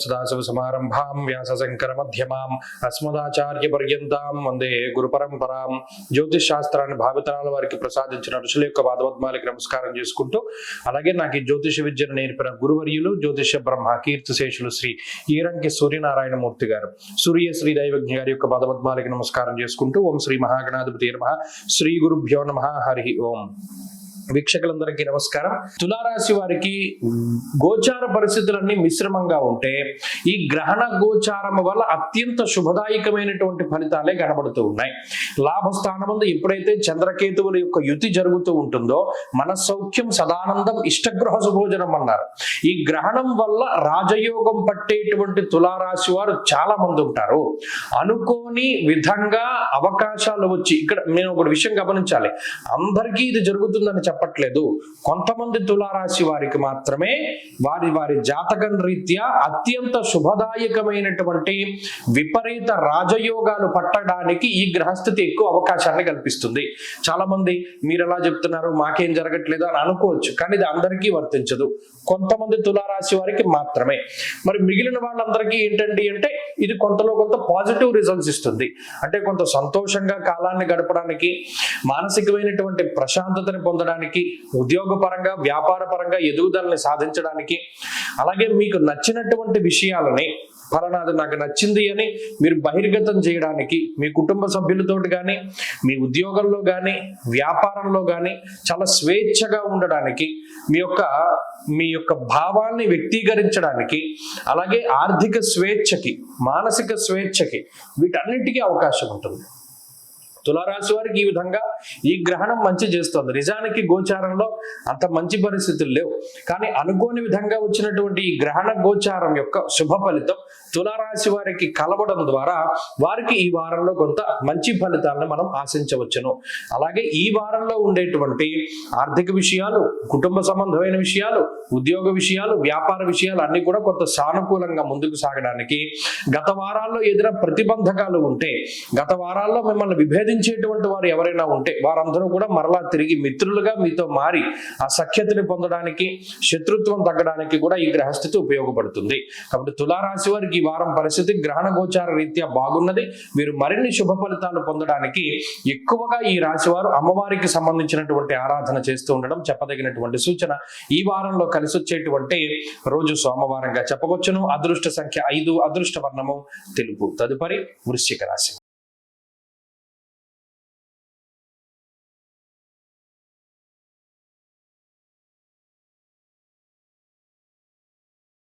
సదాశివ సమారంభాం వ్యాస శంకర మధ్యమాం అస్మదాచార్య పర్యంతాం వందే గురు పరంపరాం. జ్యోతిష్ శాస్త్రాన్ని భావితరాల వారికి ప్రసాదించిన ఋషుల యొక్క పాదపద్మాలకి నమస్కారం చేసుకుంటూ, అలాగే నాకు ఈ జ్యోతిష విద్యను నేర్పిన గురువర్యులు జ్యోతిష బ్రహ్మ కీర్తిశేషులు శ్రీ ఈరంకి సూర్యనారాయణమూర్తి గారు, సూర్య శ్రీ దైవజ్ఞ గారి యొక్క పాదపద్మాలకి నమస్కారం చేసుకుంటూ, ఓం శ్రీ మహాగణాధిపతి నమః, శ్రీ గురుభ్యో నమః, హరి ఓం. వీక్షకులందరికీ నమస్కారం. తులారాశి వారికి గోచార పరిస్థితులన్నీ మిశ్రమంగా ఉంటే ఈ గ్రహణ గోచారం వల్ల అత్యంత శుభదాయకమైనటువంటి ఫలితాలే కనబడుతూ ఉన్నాయి. లాభస్థానమందు ఎప్పుడైతే చంద్రకేతువుల యొక్క యుతి జరుగుతూ ఉంటుందో మనస్సౌఖ్యం సదానందం ఇష్టగృహ సుభోజనం అన్నారు. ఈ గ్రహణం వల్ల రాజయోగం పట్టేటువంటి తులారాశి వారు చాలా మంది ఉంటారు. అనుకోని విధంగా అవకాశాలు వచ్చి, ఇక్కడ నేను ఒక విషయం గమనించాలి, అందరికీ ఇది జరుగుతుందని చెప్పట్లేదు. కొంతమంది తులారాశి వారికి మాత్రమే వారి వారి జాతకం రీత్యా అత్యంత శుభదాయకమైనటువంటి విపరీత రాజయోగాలు పట్టడానికి ఈ గ్రహస్థితి ఎక్కువ అవకాశాన్ని కల్పిస్తుంది. చాలా మంది మీరు ఎలా చెప్తున్నారు, మాకేం జరగట్లేదు అని అనుకోవచ్చు, కానీ ఇది అందరికీ వర్తించదు. కొంతమంది తులారాశి వారికి మాత్రమే. మరి మిగిలిన వాళ్ళందరికీ ఏంటండి అంటే ఇది కొంతలో కొంత పాజిటివ్ రిజల్ట్స్ ఇస్తుంది. అంటే కొంత సంతోషంగా కాలాన్ని గడపడానికి, మానసికమైనటువంటి ప్రశాంతతని పొందడానికి, ఉద్యోగపరంగా వ్యాపార పరంగా ఎదుగుదలని సాధించడానికి, అలాగే మీకు నచ్చినటువంటి విషయాలని ఫలానాది నాకు నచ్చింది అని మీరు బహిర్గతం చేయడానికి, మీ కుటుంబ సభ్యులతోటి కానీ, మీ ఉద్యోగంలో కానీ, వ్యాపారంలో కానీ చాలా స్వేచ్ఛగా ఉండడానికి, మీ యొక్క భావాన్ని వ్యక్తీకరించడానికి, అలాగే ఆర్థిక స్వేచ్ఛకి, మానసిక స్వేచ్ఛకి, వీటన్నిటికీ అవకాశం ఉంటుంది. తులారాశి వారికి ఈ విధంగా ఈ గ్రహణం మంచి చేస్తుంది. నిజానికి గోచారంలో అంత మంచి పరిస్థితులు లేవు, కానీ అనుకోని విధంగా వచ్చినటువంటి ఈ గ్రహణ గోచారం యొక్క శుభ ఫలితం తులారాశి వారికి కలవడం ద్వారా వారికి ఈ వారంలో కొంత మంచి ఫలితాలను మనం ఆశించవచ్చును. అలాగే ఈ వారంలో ఉండేటువంటి ఆర్థిక విషయాలు, కుటుంబ సంబంధమైన విషయాలు, ఉద్యోగ విషయాలు, వ్యాపార విషయాలు అన్ని కూడా కొంత సానుకూలంగా ముందుకు సాగడానికి, గత వారాల్లో ఏదైనా ప్రతిబంధకాలు ఉంటే, గత వారాల్లో మిమ్మల్ని విభేదించేటువంటి వారు ఎవరైనా ఉంటే వారందరూ కూడా మరలా తిరిగి మిత్రులుగా మీతో మారి ఆ సఖ్యతని పొందడానికి, శత్రుత్వం తగ్గడానికి కూడా ఈ గ్రహస్థితి ఉపయోగపడుతుంది. కాబట్టి తులారాశి వారికి ఈ వారం పరిస్థితి గ్రహణ గోచార రీత్యా బాగున్నది. మీరు మరిన్ని శుభ ఫలితాలు పొందడానికి ఎక్కువగా ఈ రాశి వారు అమ్మవారికి సంబంధించినటువంటి ఆరాధన చేస్తూ ఉండడం చెప్పదగినటువంటి సూచన. ఈ వారంలో కలిసి వచ్చేటువంటి రోజు సోమవారంగా చెప్పవచ్చును. అదృష్ట సంఖ్య 5, అదృష్ట వర్ణము తెలుపు. తదుపరి వృశ్చిక రాశి.